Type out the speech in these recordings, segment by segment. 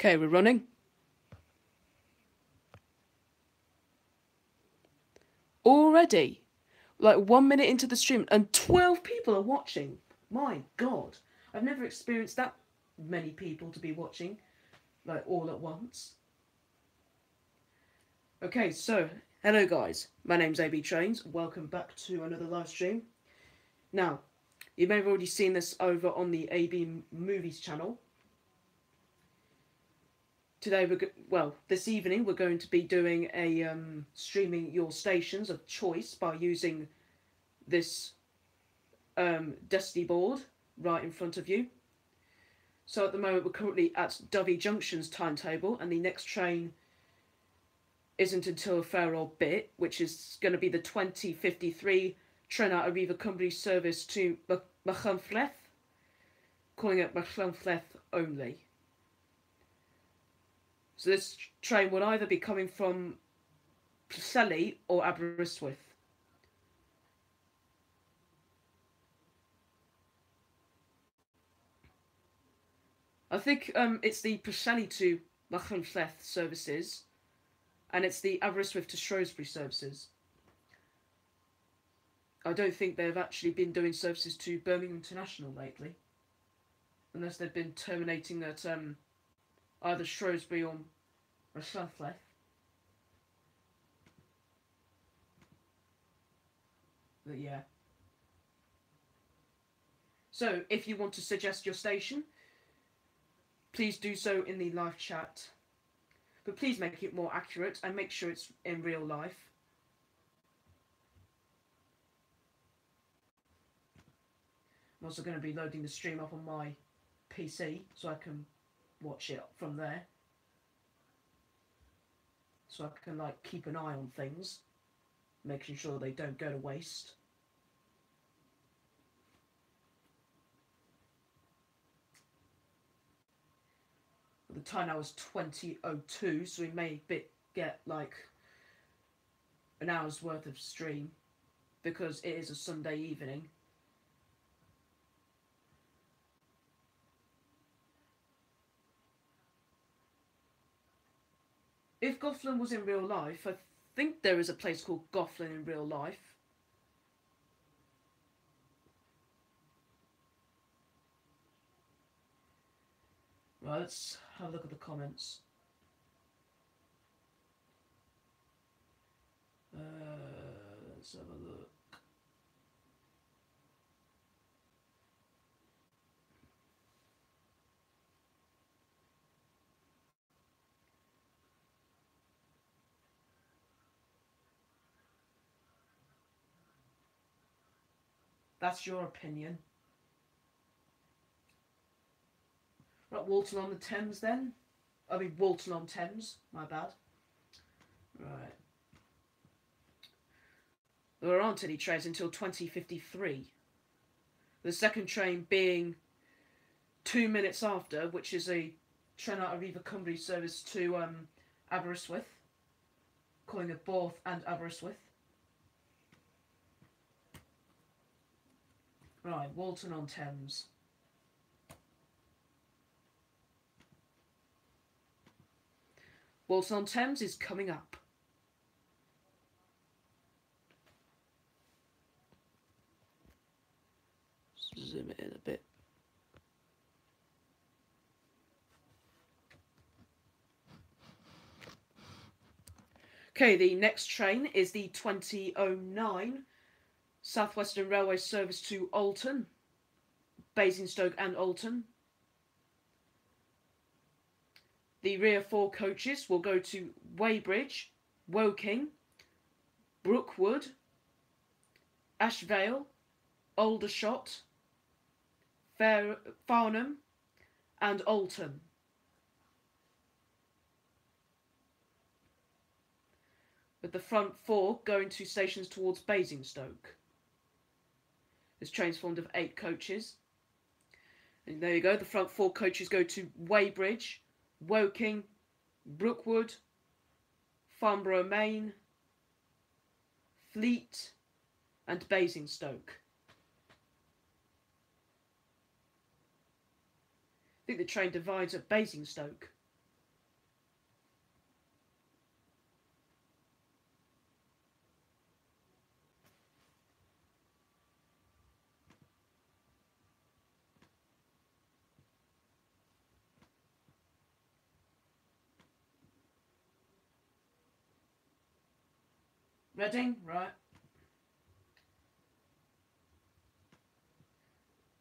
Okay, we're running. Already, like 1 minute into the stream, and 12 people are watching. My God, I've never experienced that many people to be watching, like all at once. Okay, so hello guys, my name's AB Trains. Welcome back to another live stream. Now, you may have already seen this over on the AB Movies channel. Today this evening we're going to be doing a streaming your stations of choice by using this Destiny board right in front of you. So at the moment we're currently at Dovey Junction's timetable, and the next train isn't until a fair old bit, which is going to be the 2053 train out of Riva Cymru service to Machynlleth, calling it Machynlleth only. So this train will either be coming from Preseli or Aberystwyth. I think it's the Preseli to Machynlleth services, and it's the Aberystwyth to Shrewsbury services. I don't think they've actually been doing services to Birmingham International lately, unless they've been terminating at either Shrewsbury or Machynlleth. But yeah. So if you want to suggest your station, please do so in the live chat. But please make it more accurate and make sure it's in real life. I'm also going to be loading the stream up on my PC so I can watch it from there. So I can keep an eye on things, making sure they don't go to waste. The time now is 20:02, so we may get an hour's worth of stream because it is a Sunday evening. If Goughlin was in real life, I think there is a place called Goughlin in real life. Right, let's have a look at the comments. Let's have a look. That's your opinion. Right, Walton on the Thames then? I mean, Walton on Thames, my bad. Right. There aren't any trains until 2053. The second train being 2 minutes after, which is a train out of Riva Cymru service to Aberystwyth, calling it Borth and Aberystwyth. Right, Walton on Thames. Walton on Thames is coming up. Zoom it in a bit. Okay, the next train is the 2009 South Western Railway service to Alton, Basingstoke and Alton. The rear four coaches will go to Weybridge, Woking, Brookwood, Ashvale, Aldershot, Farnham and Alton. With the front four going to stations towards Basingstoke. This train's formed of 8 coaches. And there you go, the front 4 coaches go to Weybridge, Woking, Brookwood, Farnborough Main, Fleet and Basingstoke. I think the train divides at Basingstoke. Reading, right.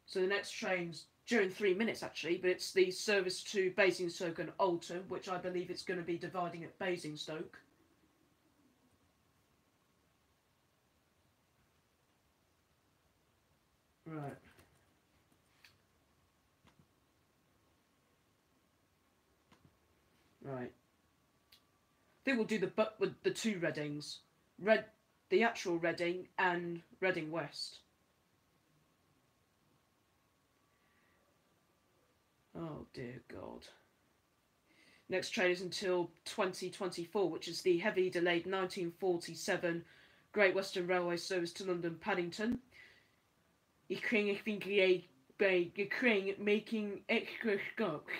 So the next train's during 3 minutes actually, but it's the service to Basingstoke and Alton, which I believe it's going to be dividing at Basingstoke. Right. Right. I think we'll do with the two Readings. The actual Reading and Reading West. Oh dear God. Next train is until 2024, which is the heavily delayed 1947 Great Western Railway service to London Paddington. Ukraine making extra stops.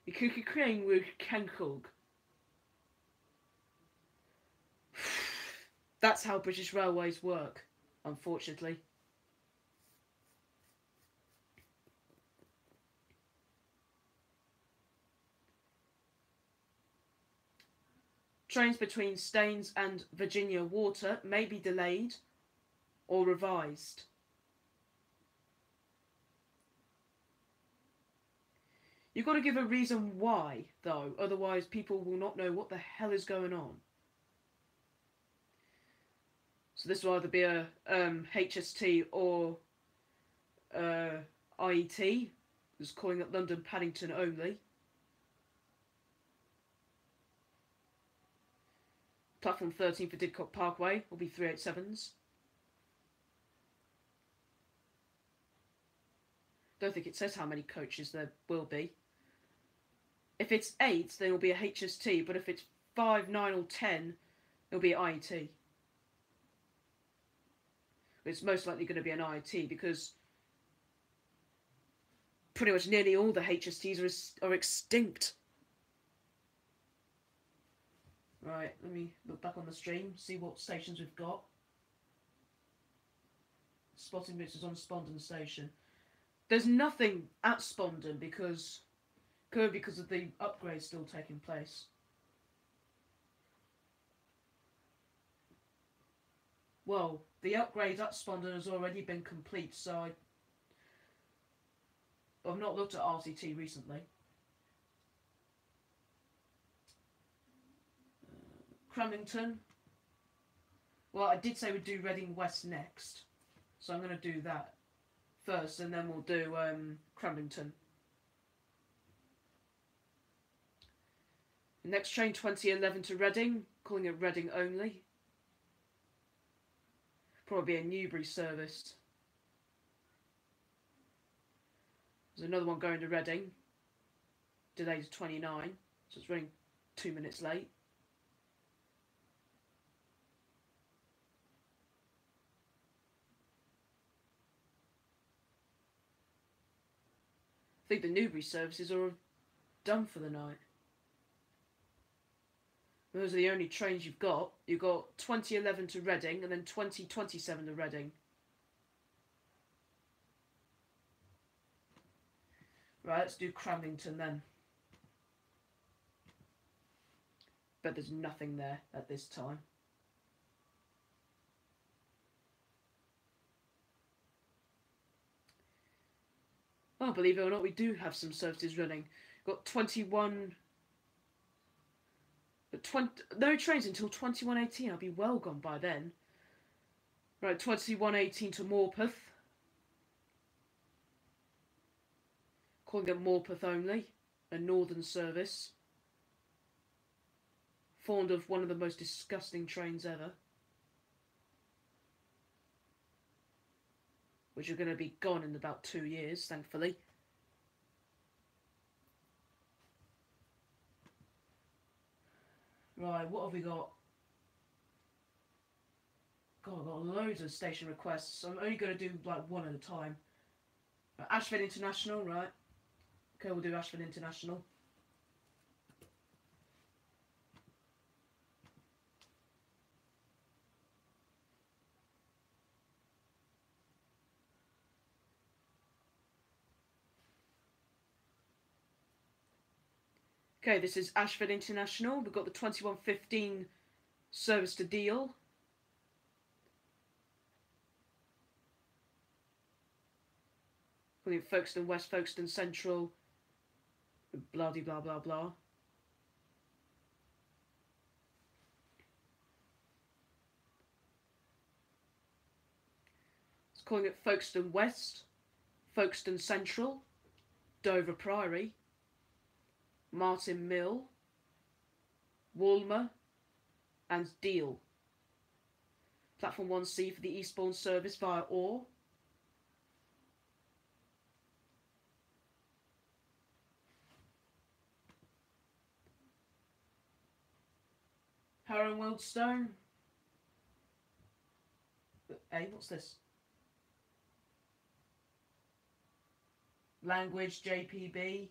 Ukraine was cancelled. That's how British Railways work, unfortunately. Trains between Staines and Virginia Water may be delayed or revised. You've got to give a reason why, though, otherwise people will not know what the hell is going on. So this will either be a HST or IET, who's calling it London Paddington only. Platform 13 for Didcot Parkway will be 387s. Don't think it says how many coaches there will be. If it's 8, then it'll be a HST, but if it's 5, 9 or 10, it'll be IET. It's most likely going to be an IET because pretty much nearly all the HSTs are extinct. Right, let me look back on the stream, see what stations we've got. Spotting boots is on Spondon Station. There's nothing at Spondon because of the upgrade still taking place. Well, the upgrade at Spondon has already been complete, so I've not looked at RCT recently. Cramlington. Well, I did say we'd do Reading West next, so I'm going to do that first, and then we'll do Cramlington. Next train 2011 to Reading, calling it Reading only. Probably a Newbury service. There's another one going to Reading. Delayed to 29, so it's running 2 minutes late. I think the Newbury services are done for the night. Those are the only trains you've got. You've got 2011 to Reading and then 2027 to Reading. Right, let's do Cramlington then. But there's nothing there at this time. Oh, believe it or not, we do have some services running. We've got 21... no trains until 2118. I'll be well gone by then. Right, 2118 to Morpeth. Calling it Morpeth only. A northern service. Formed of one of the most disgusting trains ever. Which are going to be gone in about 2 years, thankfully. Right, what have we got? God, I've got loads of station requests, so I'm only going to do like one at a time. Ashford International, right. Okay, we'll do Ashford International. Okay, this is Ashford International. We've got the 2115 service to Deal, Folkestone West, Folkestone Central, blah blah blah blah. It's calling it Folkestone West, Folkestone Central, Dover Priory, Martin Mill, Walmer, and Deal. Platform 1C for the eastbourne service via Orr. Harrow and Wealdstone. Hey, what's this? Language, JPB.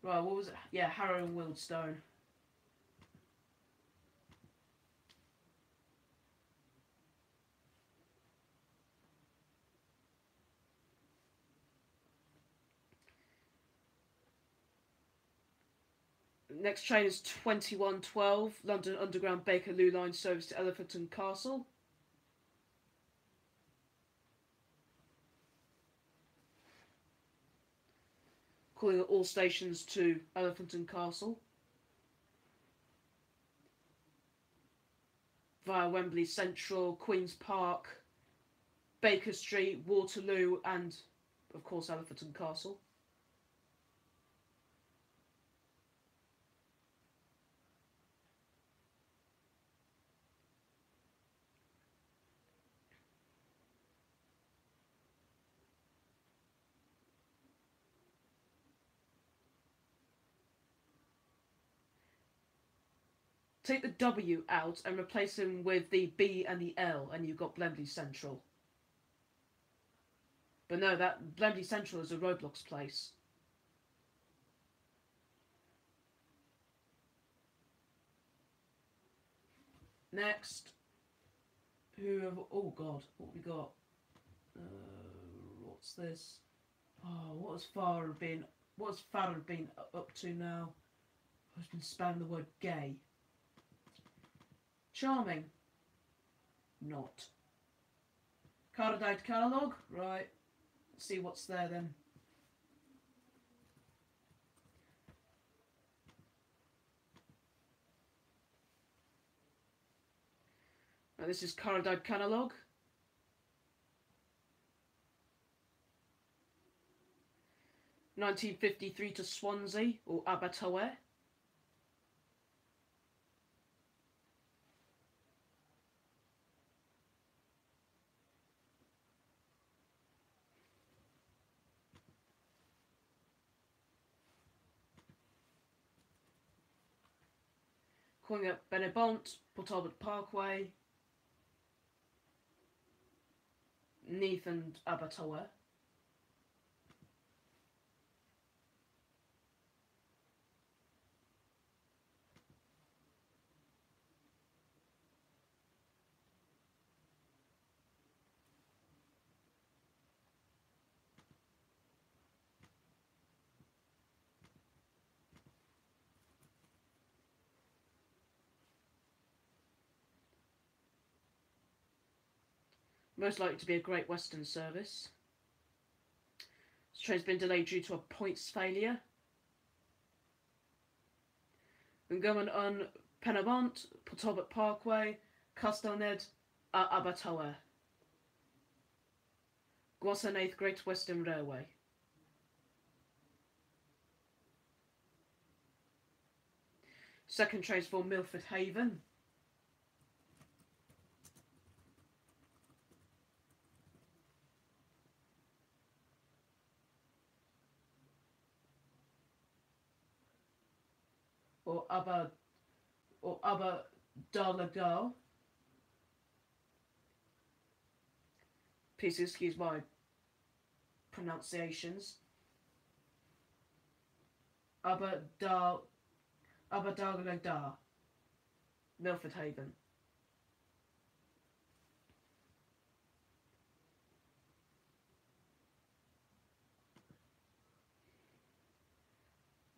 Right, what was it? Yeah, Harrow and Wealdstone. Next train is 2112, London Underground Bakerloo line service to Elephant and Castle. Calling at all stations to Elephant and Castle. Via Wembley Central, Queen's Park, Baker Street, Waterloo, and of course Elephant and Castle. Take the W out and replace them with the B and the L, and you've got Blemley Central. But no, that Blemley Central is a Roblox place. Next, oh god, what have we got? What's this? Oh, what has Farah been up to now? I've been spamming the word gay. Charming. Not. Cardidate catalogue? Right. Let's see what's there then. Now, this is Cardidate catalogue. (1953) to Swansea or Abertawe. Calling up Benebont, Port Talbot Parkway, Neath and Abertawe. Most likely to be a Great Western service. This train's been delayed due to a points failure. Going on Penabont, Port Talbot Parkway, Castelned, Abertawe. Gwasanaeth Great Western Railway. Second train's for Milford Haven. Or Aberdalagal. Please excuse my pronunciations. Aberdalagal, Milford Haven.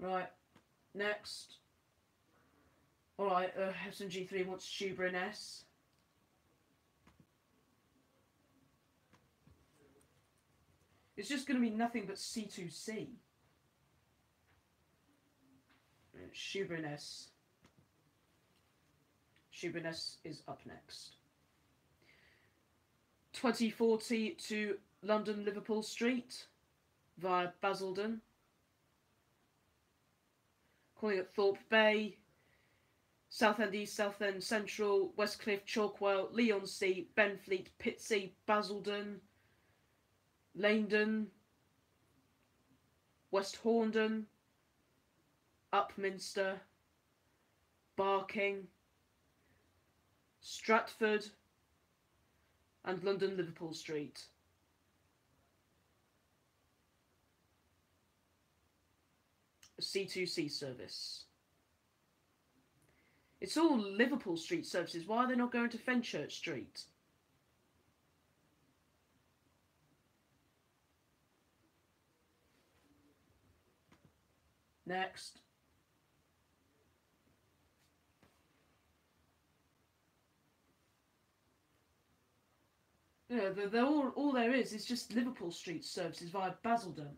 Right. Next. Alright, SMG3 wants Shoeburyness. It's just going to be nothing but C2C. Shoeburyness. Shoeburyness is up next. 2040 to London Liverpool Street via Basildon. Calling at Thorpe Bay, Southend East, Southend Central, Westcliff, Chalkwell, Leigh-on-Sea, Benfleet, Pitsea, Basildon, Leindon, West Horndon, Upminster, Barking, Stratford, and London Liverpool Street. A C2C service. It's all Liverpool Street services. Why are they not going to Fenchurch Street? Next. Yeah, they're all there is just Liverpool Street services via Basildon.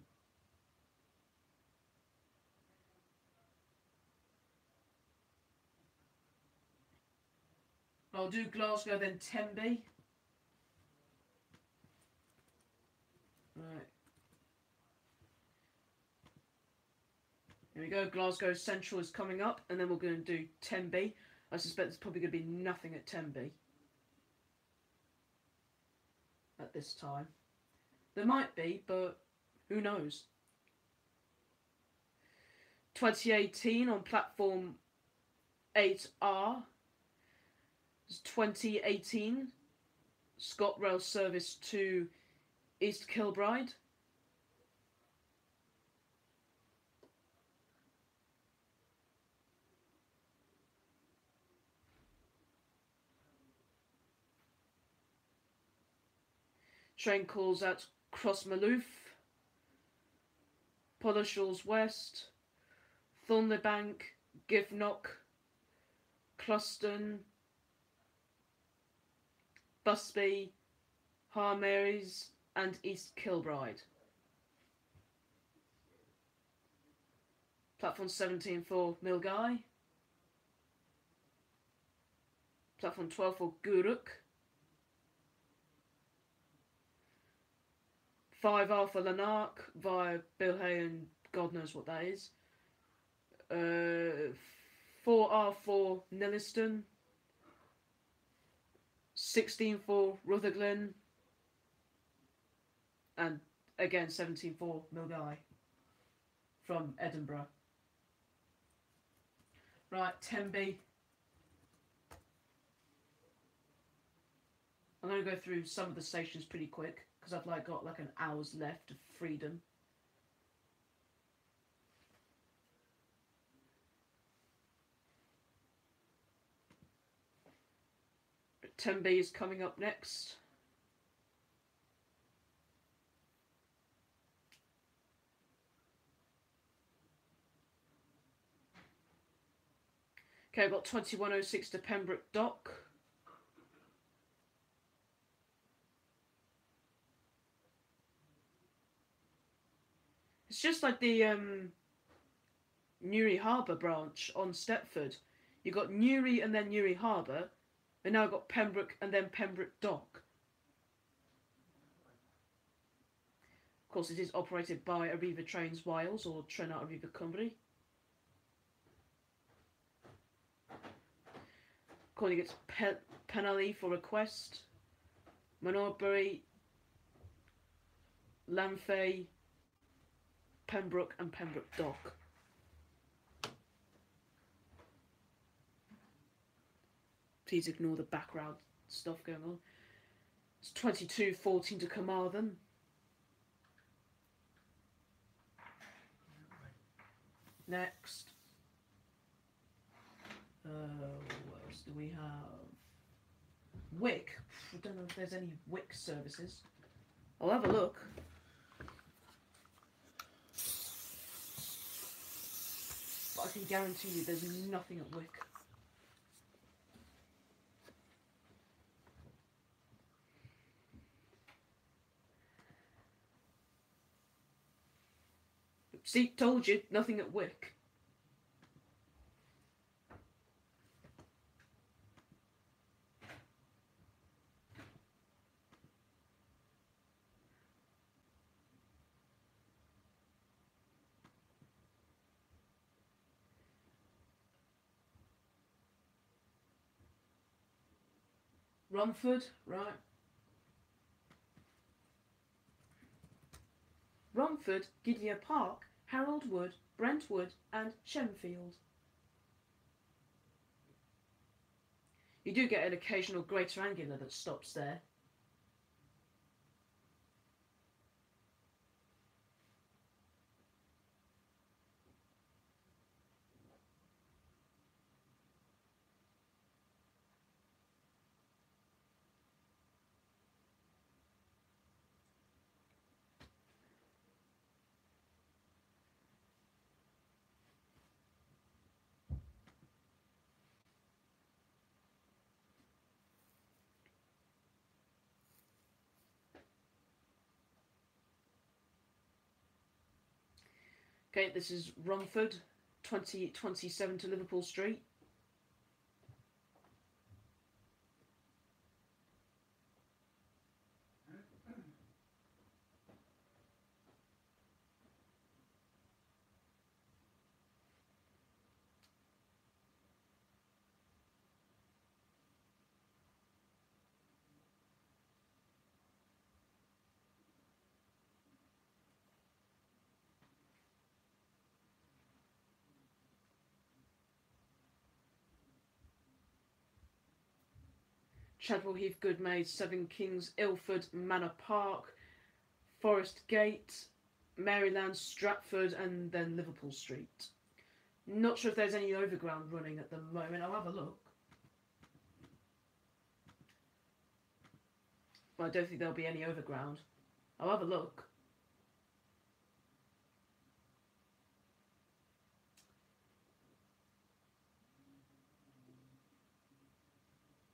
I'll do Glasgow, then Tenby. Right. Here we go. Glasgow Central is coming up, and then we're going to do Tenby. I suspect there's probably going to be nothing at Tenby at this time. There might be, but who knows? 2018 on platform 8R. 2018 ScotRail service to East Kilbride. Train calls at Crossmaloof, Pollershaws West, Thornleybank, Givenlock, Cluston, Busby, Harmarys, and East Kilbride. Platform 17 for Milngavie. Platform 12 for Gourock. 5R for Lanark via Bilhay and God knows what that is. 4R for Nilliston. 16 for Rutherglen. And again 17 for Milngavie from Edinburgh. Right, Tenby. I'm going to go through some of the stations pretty quick because I've got like an hour's left of freedom. Tenby is coming up next. Okay, I've got 2106 to Pembroke Dock. It's just like the Newry Harbour branch on Stepford. You've got Newry and then Newry Harbour, and now I've got Pembroke and then Pembroke Dock. Of course, it is operated by Arriva Trains Wales or Trennt Arriva Cymru. Calling it Penally for request. Manorbury, Lanfay, Pembroke and Pembroke Dock. Please ignore the background stuff going on. It's 2214 to Carmarthen. Next. What else do we have? Wick. I don't know if there's any Wick services. I'll have a look. But I can guarantee you there's nothing at Wick. See, told you, nothing at Wick. Romford, right. Romford, Gidea Park, Harold Wood, Brentwood and Shenfield. You do get an occasional greater angular that stops there. Okay, this is Romford, 2027 to Liverpool Street. Chadwell Heath, Goodmayes, Seven Kings, Ilford, Manor Park, Forest Gate, Maryland, Stratford, and then Liverpool Street. Not sure if there's any overground running at the moment. I'll have a look. Well, I don't think there'll be any overground. I'll have a look.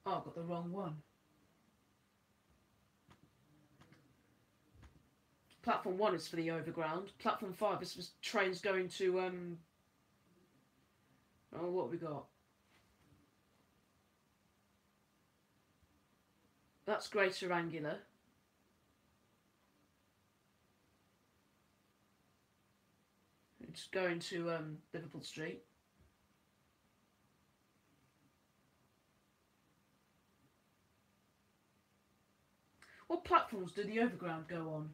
Oh, I've got the wrong one. Platform 1 is for the overground. Platform 5 is for trains going to, oh, what have we got? That's Greater Angular. It's going to Liverpool Street. What platforms do the overground go on?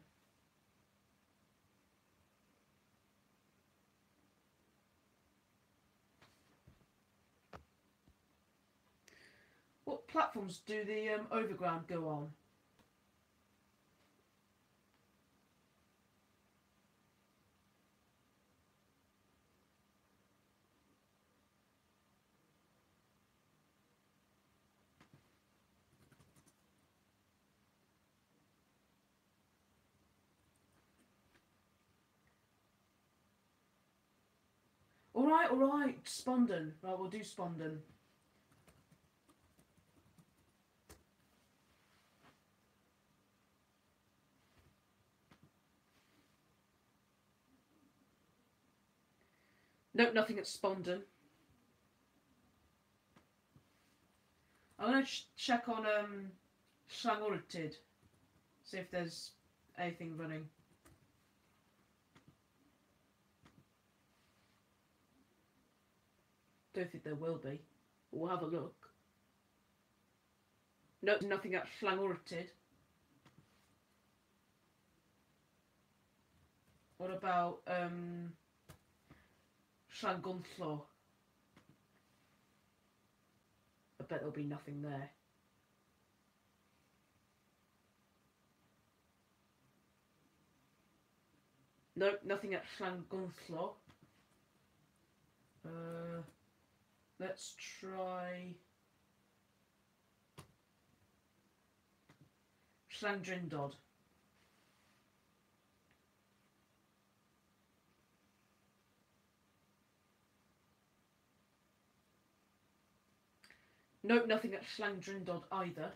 What platforms do the overground go on? Alright, Spondon. Right, we'll do Spondon. Nope, nothing at Spondon. I'm going to check on Llangwrtyd. See if there's anything running. Don't think there will be. We'll have a look. Nope, nothing at Llangwrtyd. What about Llangunllor? I bet there'll be nothing there. Nope, nothing at Llangunllor. Let's try Llandrindod. Nope, nothing at Llangrindod either.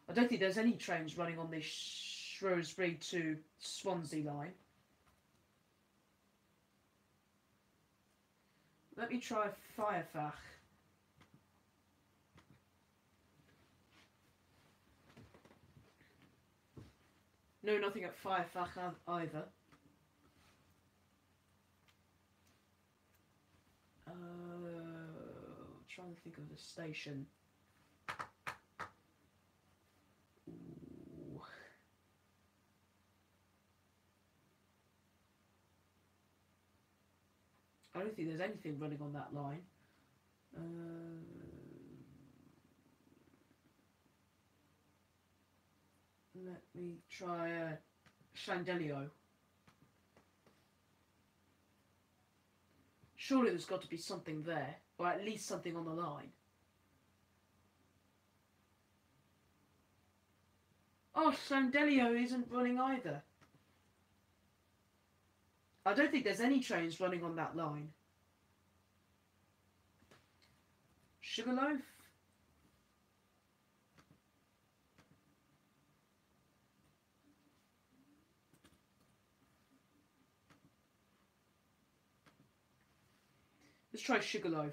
I don't think there's any trains running on this Shrewsbury to Swansea line. Let me try Firefach. No, nothing at Firefach either. Trying to think of the station. Ooh. I don't think there's anything running on that line. Let me try Llandelio. Surely there's got to be something there, or at least something on the line. Oh, Llandelio isn't running either. I don't think there's any trains running on that line. Sugarloaf? Let's try Sugarloaf.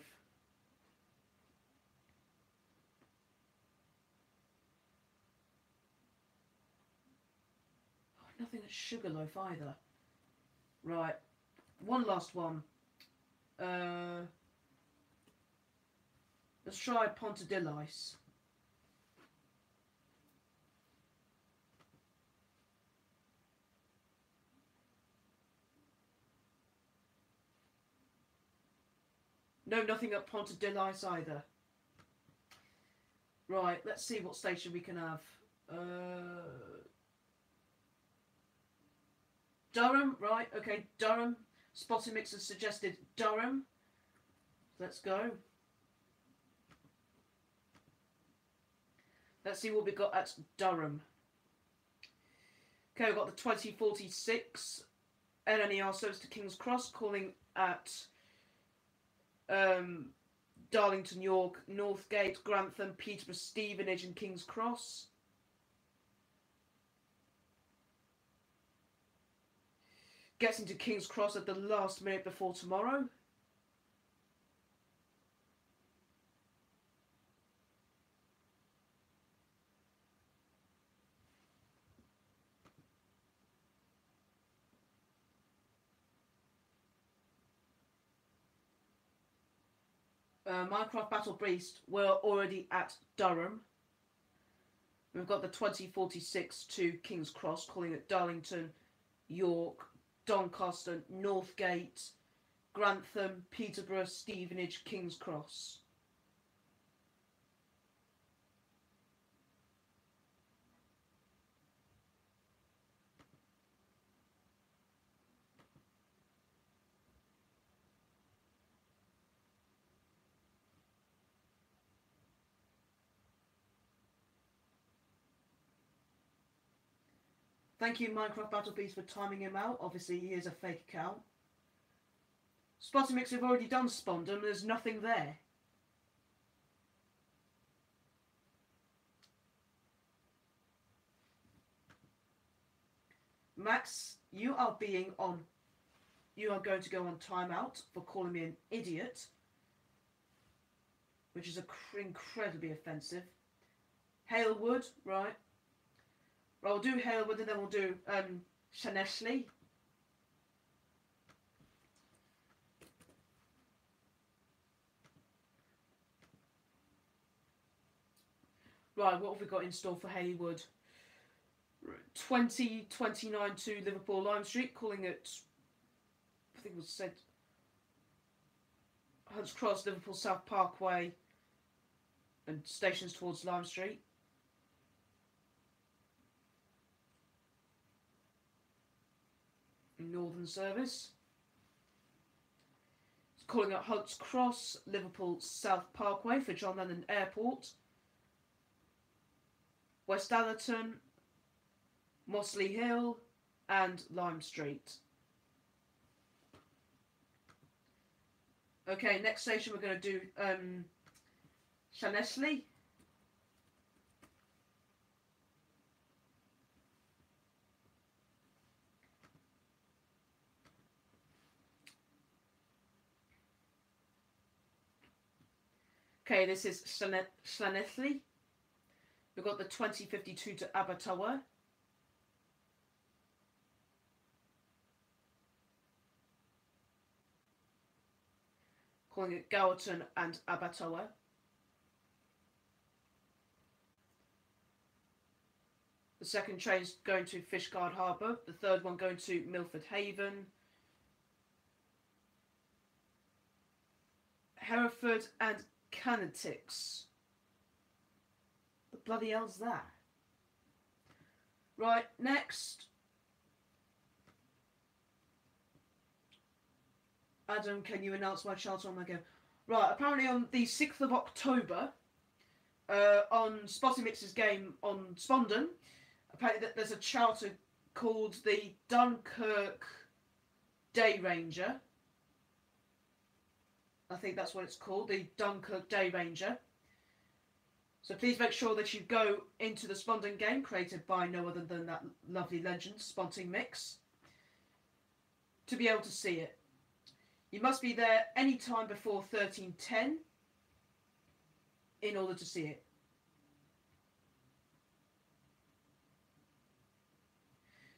Oh, nothing at Sugarloaf either. Right. One last one. Let's try Pontedilice. No, nothing at Pontedilice either. Right, let's see what station we can have. Durham, right, okay, Durham. Spotting Mix has suggested Durham. Let's go. Let's see what we got at Durham. Okay, we've got the 2046 LNER service to King's Cross, calling at Darlington, York, Northgate, Grantham, Peterborough, Stevenage and King's Cross. Gets into King's Cross at the last minute before tomorrow. Minecraft Battle Beast, we're already at Durham. We've got the 2046 to King's Cross, calling at Darlington, York, Doncaster, Northgate, Grantham, Peterborough, Stevenage, King's Cross. Thank you, Minecraft Battle Beast, for timing him out. Obviously, he is a fake account. Spotting Mix have already done Spondon. There's nothing there. Max, you are going to go on timeout for calling me an idiot, which is incredibly offensive. Halewood, right? Well, we'll do Halewood and then we'll do Llanelli. Right, what have we got in store for Halewood? 2029 to Liverpool Lime Street, calling it, I think it was said, Hunts Cross, Liverpool South Parkway, and stations towards Lime Street. Northern service. It's calling at Hunts Cross, Liverpool South Parkway for John Lennon Airport. West Allerton, Mossley Hill, and Lime Street. Okay, next station we're going to do Llanelli. Okay, this is Llanelli. We've got the 2052 to Abertawe. Calling it Gowerton and Abertawe. The second train's going to Fishguard Harbour. The third one going to Milford Haven. Hereford and Canetix. The bloody hell's that? Right, next. Adam, can you announce my charter on my game? Right, apparently on the 6th of October, on Spotty Mix's game on Spondon, apparently there's a charter called the Dunkirk Day Ranger. I think that's what it's called, the Dunkirk Day Ranger. So please make sure that you go into the Spondon game, created by no other than that lovely legend, Spotty Mix, to be able to see it. You must be there any time before 13:10 in order to see it.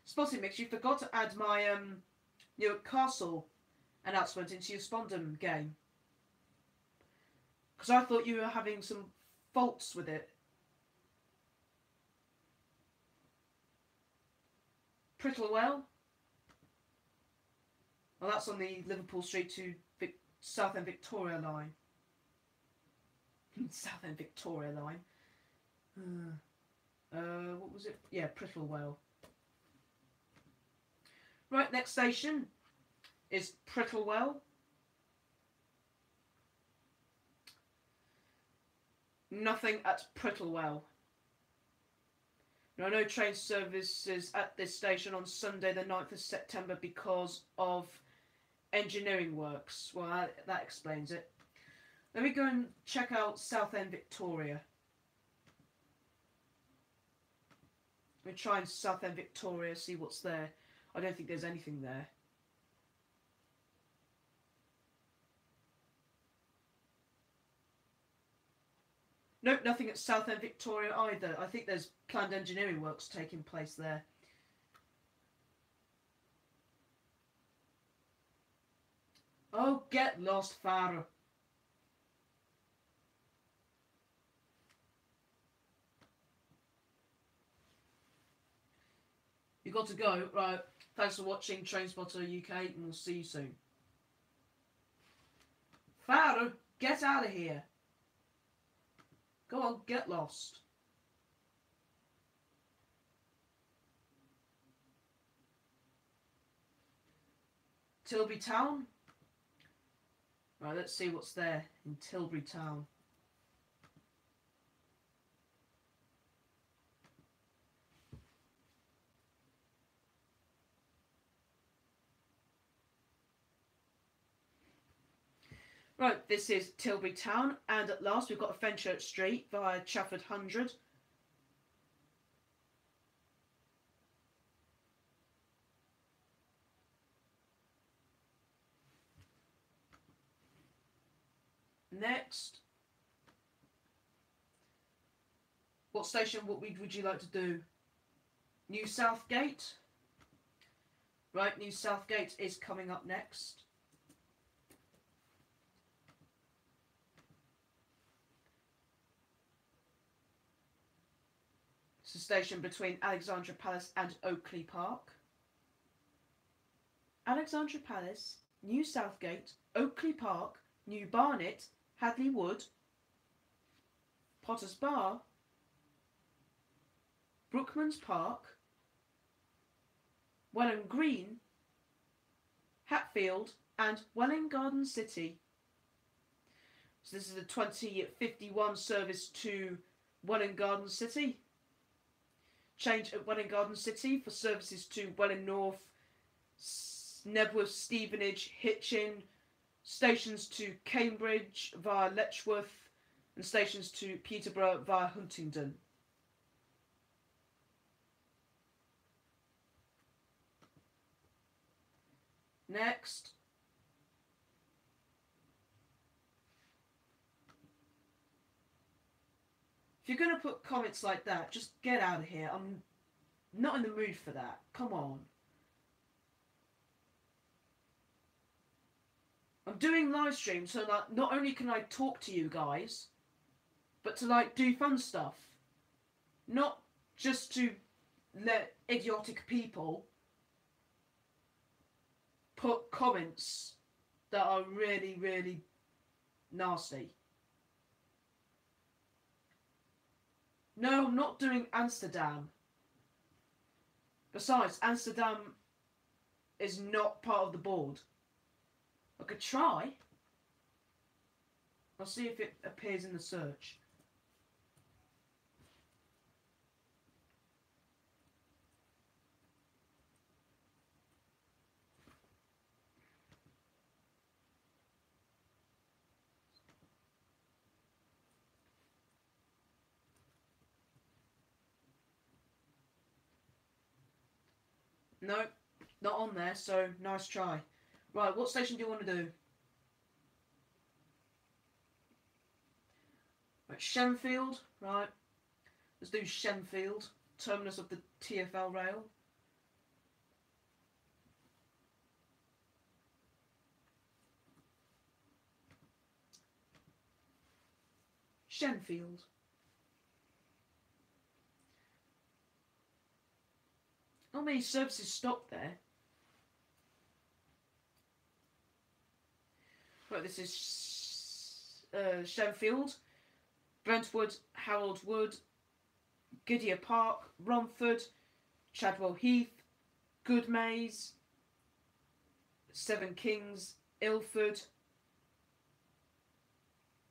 Spotty Mix, you forgot to add my Newark Castle announcement into your Spondon game. Because I thought you were having some faults with it. Prittlewell. Well, that's on the Liverpool Street to Southend Victoria line. Southend Victoria line. What was it? Yeah, Prittlewell. Right, next station is Prittlewell. Nothing at Prittlewell. There are no train services at this station on Sunday the 9th of September because of engineering works. Well, that explains it. Let me go and check out Southend Victoria. Let me try and Southend Victoria, see what's there. I don't think there's anything there. Nope, nothing at Southend Victoria either. I think there's planned engineering works taking place there. Oh, get lost, Farah. You got to go. Right. Thanks for watching Trainspotter UK, and we'll see you soon. Farah, get out of here. Go on, get lost. Tilbury Town? Right, let's see what's there in Tilbury Town. Right, this is Tilbury Town, and at last we've got Fenchurch Street via Chafford 100. Next, what station would you like to do? New Southgate? Right, New Southgate is coming up next. It's a station between Alexandra Palace and Oakley Park. Alexandra Palace, New Southgate, Oakley Park, New Barnet, Hadley Wood, Potter's Bar, Brookman's Park, Welham Green, Hatfield and Welwyn Garden City. So this is the 2051 service to Welwyn Garden City. Change at Welwyn Garden City for services to Welwyn North, Nebworth, Stevenage, Hitchin, stations to Cambridge via Letchworth, and stations to Peterborough via Huntingdon. Next. If you're going to put comments like that, just get out of here. I'm not in the mood for that. Come on. I'm doing live streams so that not only can I talk to you guys, but to like do fun stuff. Not just to let idiotic people put comments that are really, really nasty. No, I'm not doing Amsterdam. Besides, Amsterdam is not part of the board. I could try. I'll see if it appears in the search. No, not on there, so nice try. Right, what station do you want to do? Right, Shenfield, right. Let's do Shenfield, terminus of the TfL rail. Shenfield. Not many services stop there. Right, this is Shenfield, Brentwood, Harold Wood, Goodyear Park, Romford, Chadwell Heath, Goodmays, Seven Kings, Ilford,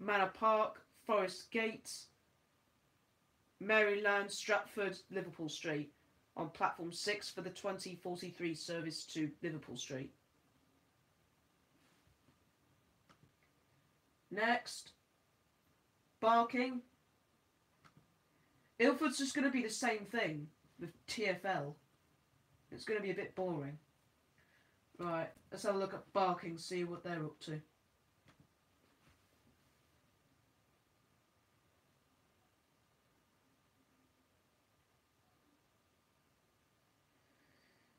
Manor Park, Forest Gate, Maryland, Stratford, Liverpool Street on platform 6 for the 2043 service to Liverpool Street. Next, Barking. Ilford's just going to be the same thing with TfL. It's going to be a bit boring. Right, let's have a look at Barking, see what they're up to.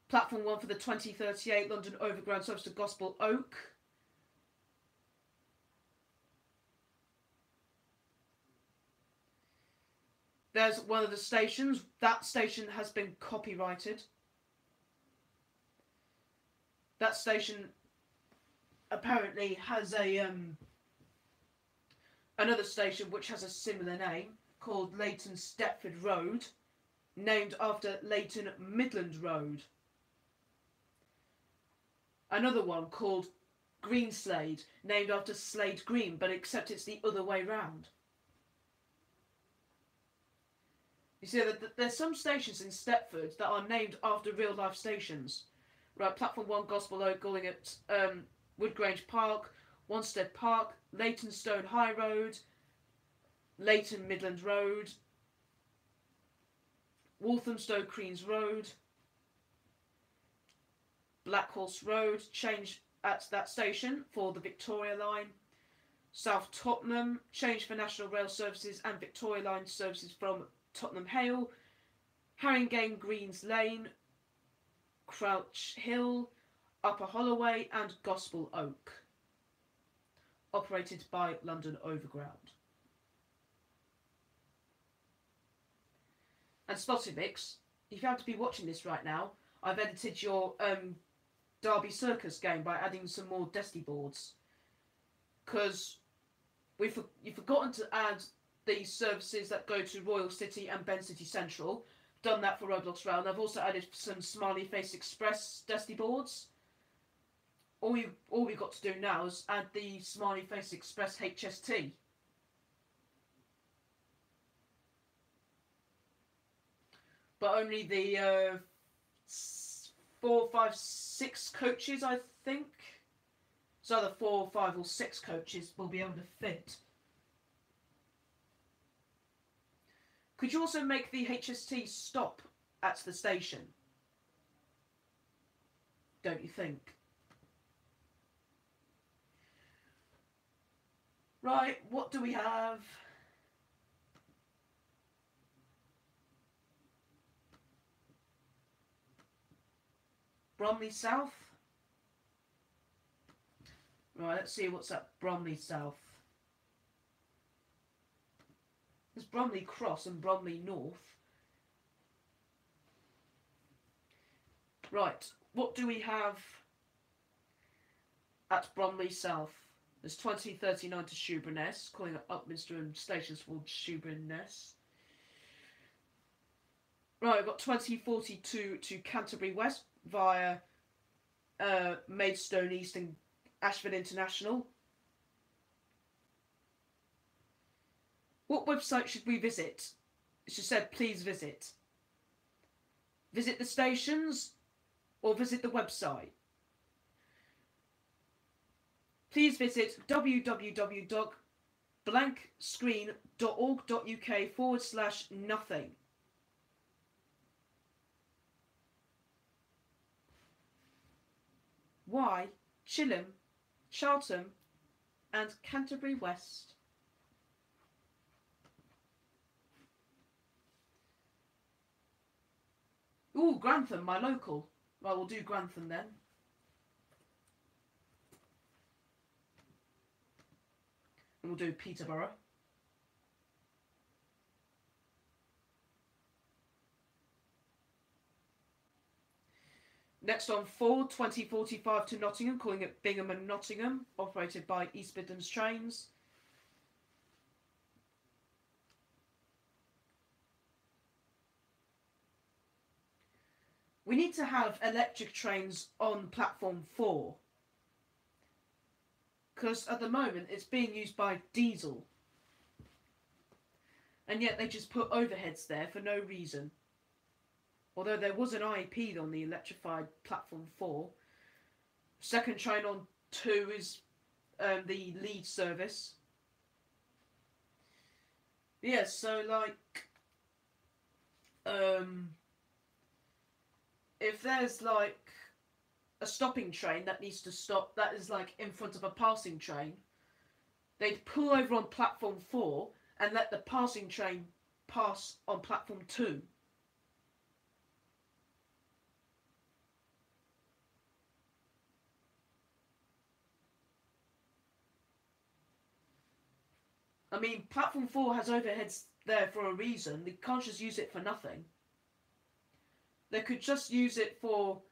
Platform 1 for the 2038 London Overground service to Gospel Oak. There's one of the stations. That station has been copyrighted. That station apparently has a another station which has a similar name called Leighton Stepford Road, named after Leighton Midland Road. Another one called Greenslade, named after Slade Green, but except it's the other way round. You see, there's some stations in Stepford that are named after real-life stations. Right, Platform 1, Gospel Oak, calling it Woodgrange Park, Wanstead Park, Leytonstone High Road, Leighton Midland Road, Walthamstow Queens Road, Blackhorse Road, change at that station for the Victoria Line, South Tottenham, change for National Rail services and Victoria Line services from Tottenham Hale, Haringey Greens Lane, Crouch Hill, Upper Holloway and Gospel Oak. Operated by London Overground. And Spotifix, if you have to be watching this right now, I've edited your Derby Circus game by adding some more Destiny boards. Because you've forgotten to add the services that go to Royal City and Ben City Central. Done that for Roblox Rail, and I've also added some Smiley Face Express Destiny boards. All we've got to do now is add the Smiley Face Express HST. But only the 4, 5, 6 coaches, I think. So the 4, 5 or 6 coaches will be able to fit. Could you also make the HST stop at the station? Don't you think? Right, what do we have? Bromley South. Right, let's see what's at Bromley South. There's Bromley Cross and Bromley North. Right, what do we have at Bromley South? There's 2039 to Shoeburyness, calling it Upminster and stations for Shoeburyness. Right, I've got 2042 to Canterbury West via Maidstone East and Ashford International. What website should we visit? She said, please visit. Visit the stations or visit the website. Please visit www.blankscreen.org.uk/nothing. Why? Chilham, Charlton, and Canterbury West. Ooh, Grantham, my local. Well, we'll do Grantham then. And we'll do Peterborough. Next on 2045 to Nottingham, calling it Bingham and Nottingham, operated by East Midlands Trains. We need to have electric trains on platform 4. Because at the moment it's being used by diesel. And yet they just put overheads there for no reason. Although there was an IEP on the electrified platform 4. Second train on 2 is the lead service. Yeah, so like if there's like a stopping train that needs to stop, that is like in front of a passing train, they'd pull over on platform 4 and let the passing train pass on platform 2. I mean, platform 4 has overheads there for a reason. They can't just use it for nothing. They could just use it for,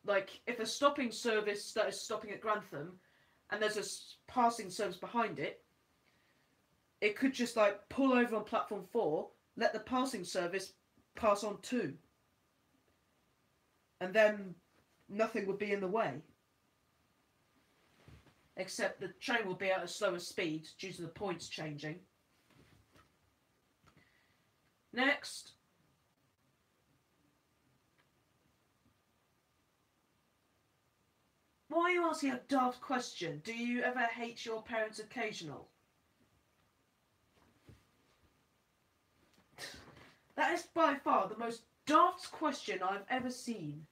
like, if a stopping service that is stopping at Grantham and there's a passing service behind it, it could just, like, pull over on platform 4, let the passing service pass on 2. And then nothing would be in the way. Except the train will be at a slower speed due to the points changing. Next. Why are you asking a daft question? Do you ever hate your parents occasional? That is by far the most daft question I've ever seen.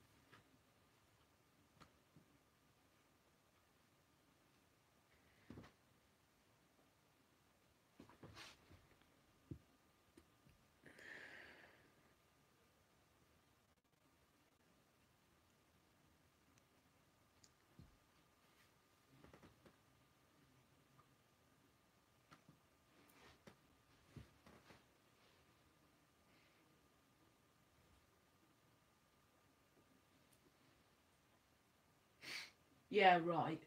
Yeah, right.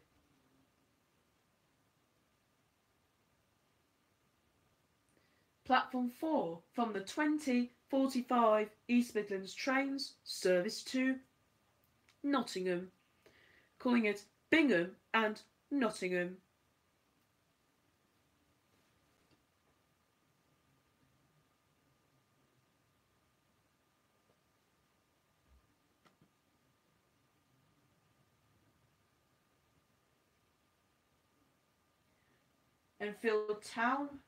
Platform 4 from the 2045 East Midlands trains service to Nottingham, calling it Bingham and Nottingham. Enfield Town.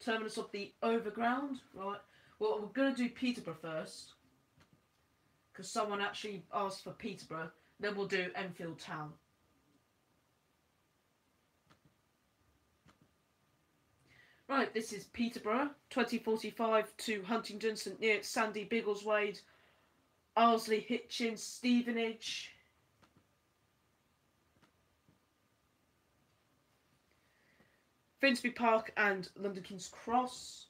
terminus of the Overground. Right. Well, we're going to do Peterborough first, because someone actually asked for Peterborough. Then we'll do Enfield Town. Right, this is Peterborough, 2045 to Huntingdon, St Neots, Sandy, Biggleswade, Arlesey, Hitchin, Stevenage. Finsbury Park and London King's Cross.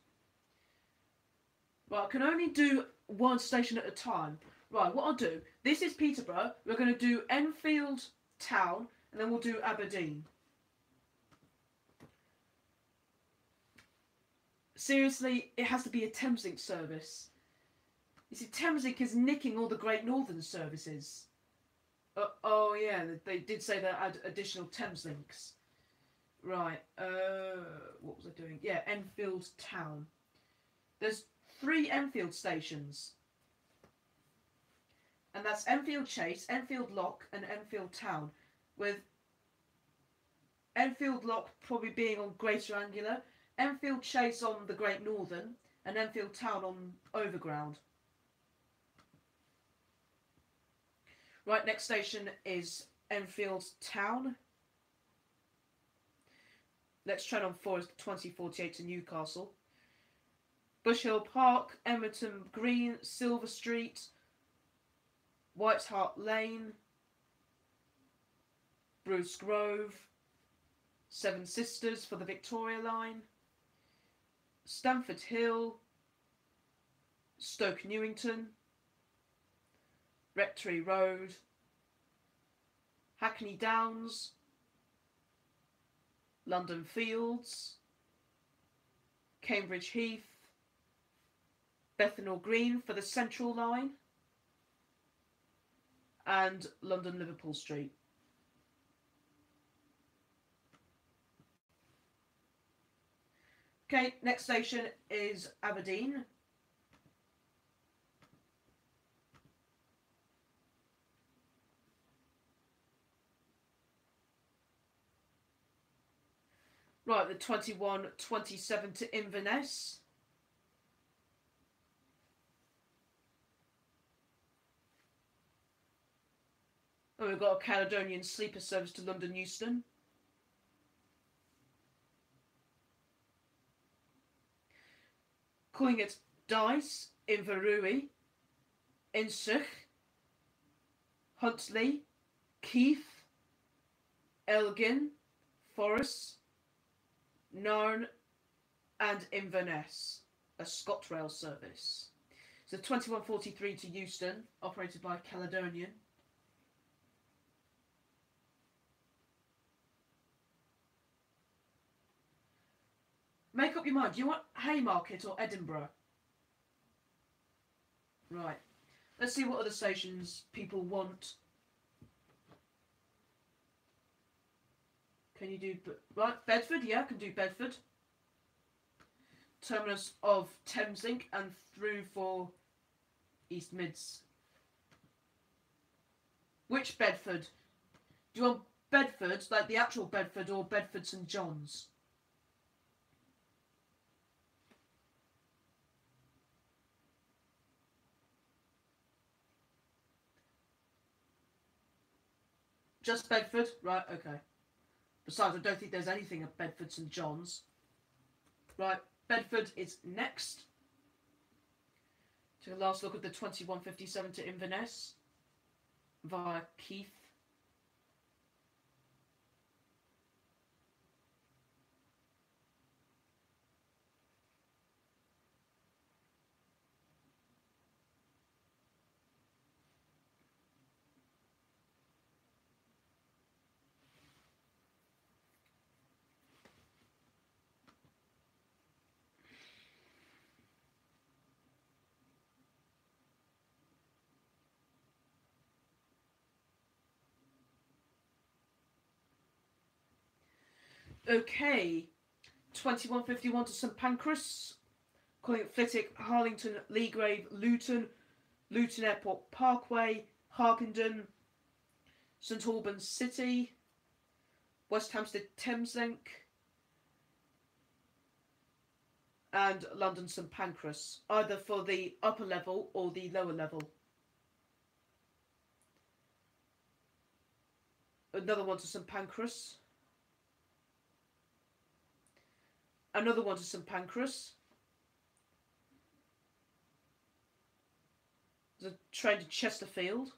Right, I can only do one station at a time. Right, what I'll do, this is Peterborough, we're going to do Enfield Town, and then we'll do Aberdeen. Seriously, it has to be a Thameslink service. You see, Thameslink is nicking all the Great Northern services. Oh yeah, they did say they had additional Thameslink. Right, what was I doing? Yeah, Enfield Town. There's 3 Enfield stations. And that's Enfield Chase, Enfield Lock, and Enfield Town. With Enfield Lock probably being on Greater Anglia, Enfield Chase on the Great Northern, and Enfield Town on Overground. Right, next station is Enfield Town. Next train on 4 is 2048 to Newcastle. Bush Hill Park, Emerton Green, Silver Street, White's Hart Lane, Bruce Grove, Seven Sisters for the Victoria Line, Stamford Hill, Stoke Newington, Rectory Road, Hackney Downs, London Fields, Cambridge Heath, Bethnal Green for the Central Line, and London Liverpool Street. Okay, next station is Aberdeen. Right, the 2127 to Inverness. And we've got a Caledonian sleeper service to London Euston. Calling it Dice, Inverurie, Insuch, Huntly, Keith, Elgin, Forres, Narn, and Inverness, a ScotRail service. So 2143 to Euston, operated by Caledonian. Make up your mind. Do you want Haymarket or Edinburgh? Right. Let's see what other stations people want. Can you do... Right, Bedford? Yeah, I can do Bedford. Terminus of Thameslink and through for East Mids. Which Bedford? Do you want Bedford, like the actual Bedford, or Bedford St John's? Just Bedford? Right, okay. Besides, I don't think there's anything at Bedford St John's. Right, Bedford is next. Take a last look at the 2157 to Inverness via Keith. Okay, 2151 to St Pancras, calling it Flitwick, Harlington, Leagrave, Luton, Luton Airport Parkway, Harpenden, St Albans City, West Hampstead Thameslink, and London St Pancras, either for the upper level or the lower level. Another one to St Pancras. Another one to St Pancras. There's a train to Chesterfield.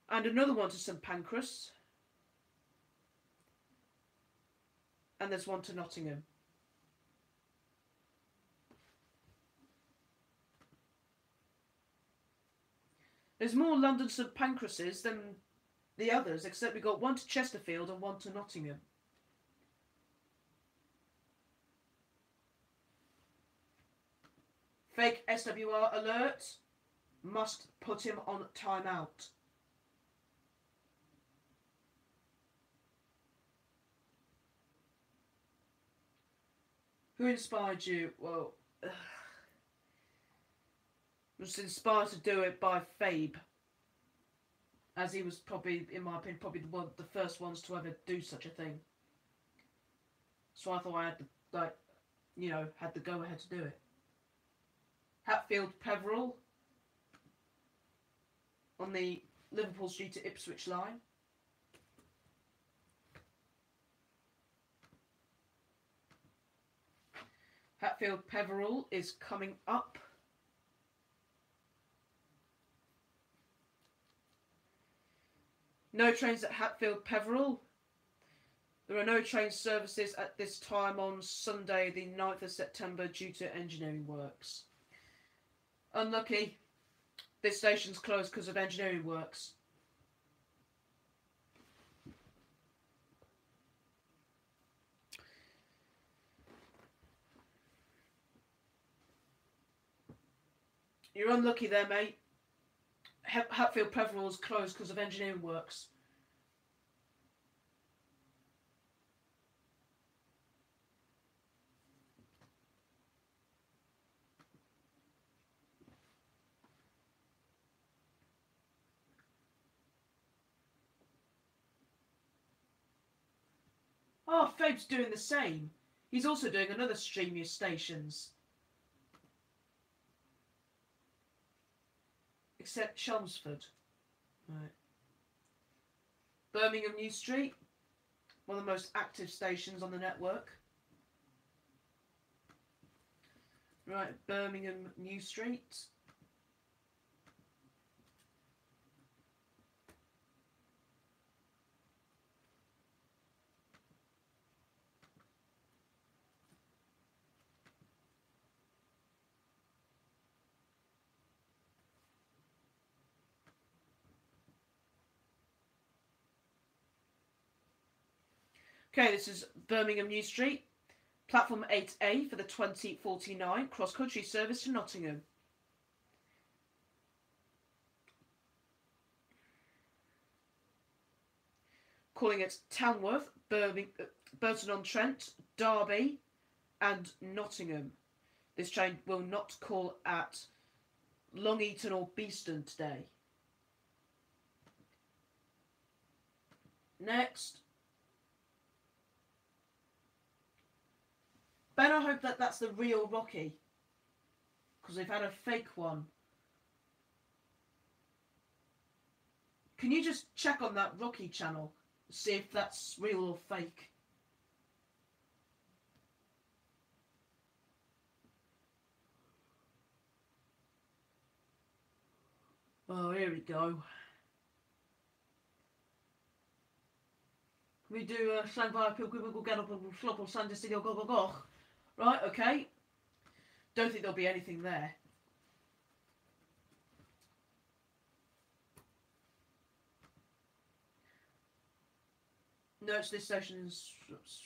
And another one to St Pancras. And there's one to Nottingham. There's more London St Pancrases than the others, except we've got one to Chesterfield and one to Nottingham. Fake SWR alert. Must put him on timeout. Who inspired you? Well, I was inspired to do it by Fabe, as he was probably, in my opinion, probably the first ones to ever do such a thing. So I thought I had the, had the go ahead to do it. Hatfield Peveril on the Liverpool Street to Ipswich line. Hatfield Peveril is coming up. No trains at Hatfield Peveril. There are no train services at this time on Sunday the 9th of September due to engineering works. Unlucky. This station's closed because of engineering works. You're unlucky there, mate. Hatfield Peveril's closed because of engineering works. Oh, Fabe's doing the same. He's also doing another Streamier stations. Except Chelmsford. Right. Birmingham New Street. One of the most active stations on the network. Right, Birmingham New Street. Okay, this is Birmingham New Street. Platform 8A for the 2049 cross-country service to Nottingham. Calling at Tamworth, Burton-on-Trent, Derby and Nottingham. This train will not call at Long Eaton or Beeston today. Next. Ben, I hope that that's the real Rocky. Because they've had a fake one. Can you just check on that Rocky channel? See if that's real or fake. Oh, here we go. Can we do Slang via Pilgrim, go get up and flop on Sunday City or go go go? Right, okay. Don't think there'll be anything there. No, it's this station's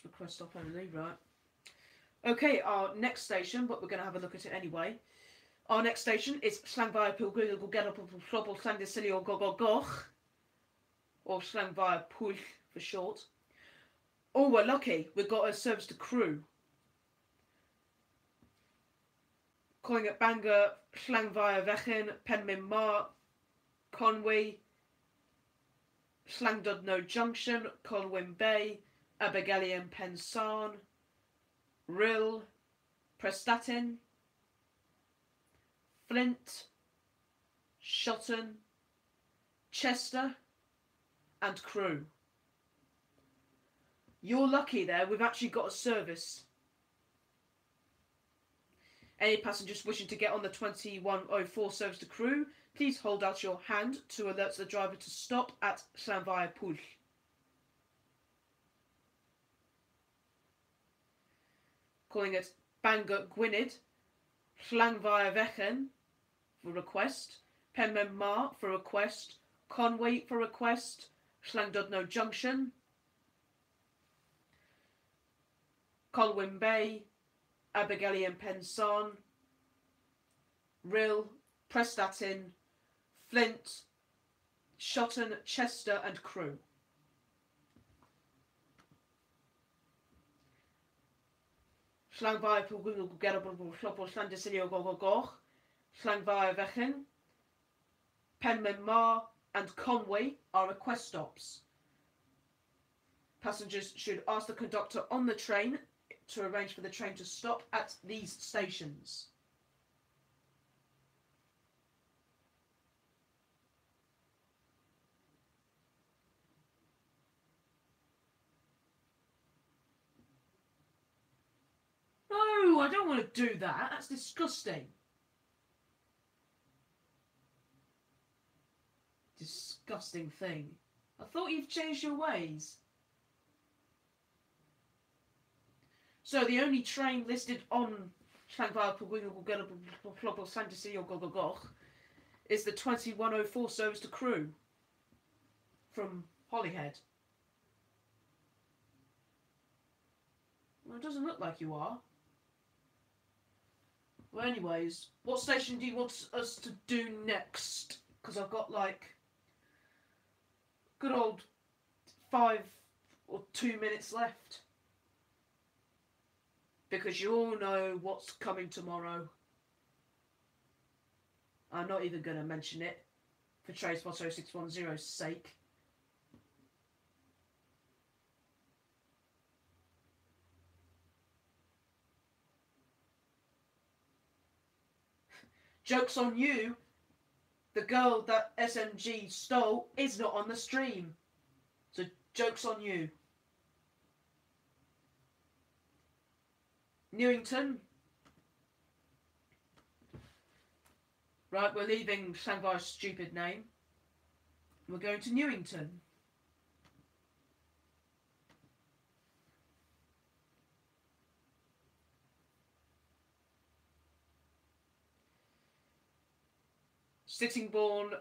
request stop only, right. Okay, our next station, but we're going to have a look at it anyway. Our next station is Slang via Pilgrim, go get up and flop on Sunday City or go go go. Or Slang via Pulch for short. Oh, we're lucky. We've got a service to Crewe. Calling at Bangor, Slang via Vechen, Penmin Mar, Conwy, Slangdudno Junction, Colwyn Bay, Abergele and Pensarn, Rill, Prestatyn, Flint, Shotton, Chester and Crewe. You're lucky there, we've actually got a service. Any passengers wishing to get on the 2104 service to Crewe, please hold out your hand to alert the driver to stop at Llanfairpwll. Calling at Bangor Gwynedd, Llanfairfechen for request, Penmen Mar for request, Conway for request, Llandudno Junction, Colwyn Bay, Abergele and Penson, Rill, Prestatyn, Flint, Shotton, Chester and Crewe. Llanfairpwll Llandysilio Goch, Llanfairfechen, Penmen Mar and Conway are request stops. Passengers should ask the conductor on the train to arrange for the train to stop at these stations. No, I don't want to do that. That's disgusting. Disgusting thing. I thought you've changed your ways. So the only train listed on Llanfairpwll is the 2104 service to Crewe from Holyhead. Well, it doesn't look like you are. Well, anyways, what station do you want us to do next? Because I've got like good old 5 or 2 minutes left. Because you all know what's coming tomorrow. I'm not even going to mention it for Tradespot 0610's sake. Joke's on you. The girl that SMG stole is not on the stream. So joke's on you. Newington. Right, we're leaving Llanfair's stupid name. We're going to Newington. Sittingbourne,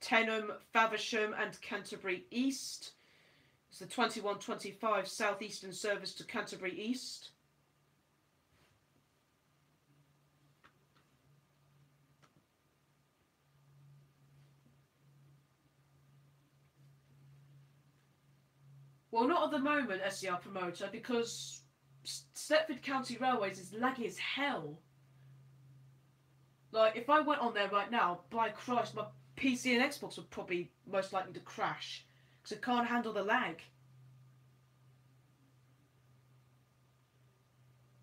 Tenham, Faversham and Canterbury East. It's the 2125 Southeastern service to Canterbury East. Well, not at the moment, SCR promoter, because Stepford County Railways is laggy as hell. Like, if I went on there right now, by Christ, my PC and Xbox would probably most likely to crash. Because it can't handle the lag.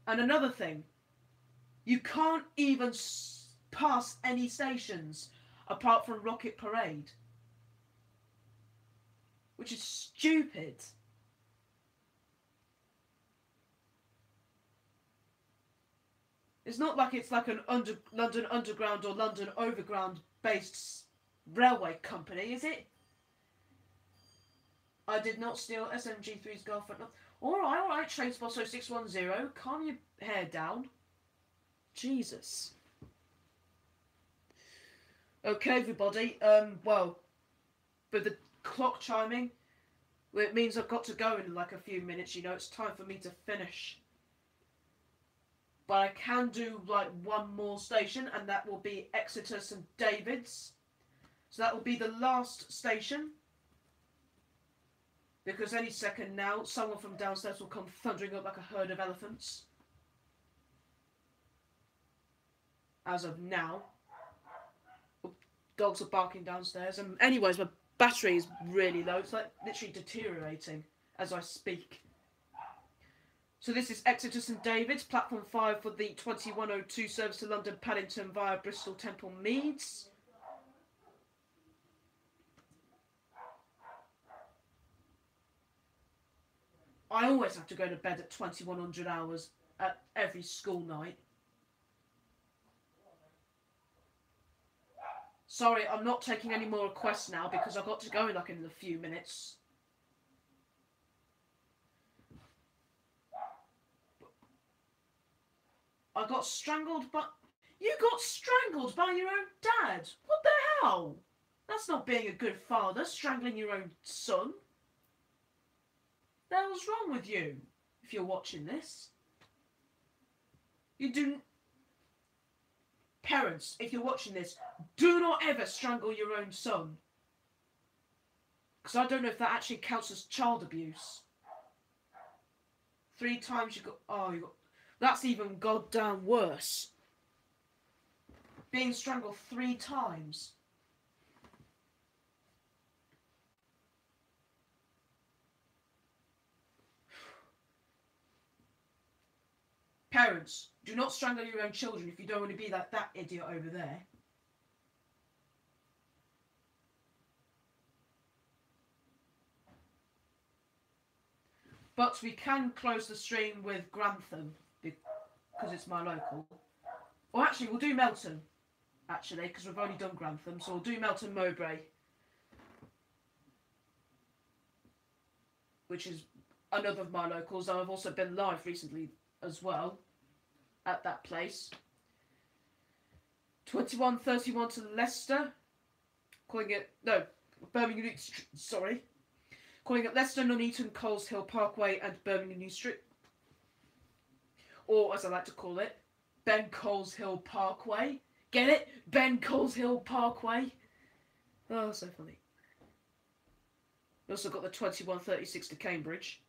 And another thing, you can't even pass any stations apart from Rocket Parade. Which is stupid. It's not like it's like an London Underground or London Overground based railway company, is it? I did not steal SMG3's girlfriend. Alright, Tradespot 0610. Calm your hair down. Jesus. Okay, everybody. Well, with the clock chiming, well, it means I've got to go in like a few minutes, you know. It's time for me to finish. But I can do like one more station, and that will be Exeter St David's. So that will be the last station. Because any second now, someone from downstairs will come thundering up like a herd of elephants. As of now. Dogs are barking downstairs. And anyways, my battery is really low. It's like literally deteriorating as I speak. So this is Exeter St David's, platform 5 for the 2102 service to London Paddington via Bristol Temple Meads. I always have to go to bed at 2100 hours at every school night. Sorry, I'm not taking any more requests now because I've got to go in like in a few minutes. I got strangled by... You got strangled by your own dad? What the hell? That's not being a good father, strangling your own son. The hell's wrong with you, if you're watching this? You do... Parents, if you're watching this, do not ever strangle your own son. Because I don't know if that actually counts as child abuse. 3 times you got... Oh, you got... That's even goddamn worse. Being strangled 3 times. Parents, do not strangle your own children if you don't want to be like that idiot over there. But we can close the stream with Grantham because it's my local. Or actually, we'll do Melton. Actually, because we've only done Grantham, so we'll do Melton Mowbray, which is another of my locals. I've also been live recently as well at that place. 21:31 to Leicester, calling it Birmingham. Sorry, calling it Leicester, Nuneaton, Coles Hill Parkway, and Birmingham New Street, or as I like to call it, Ben Coles Hill Parkway. Get it? Ben Coles Hill Parkway. Oh, so funny. We also got the 21:36 to Cambridge.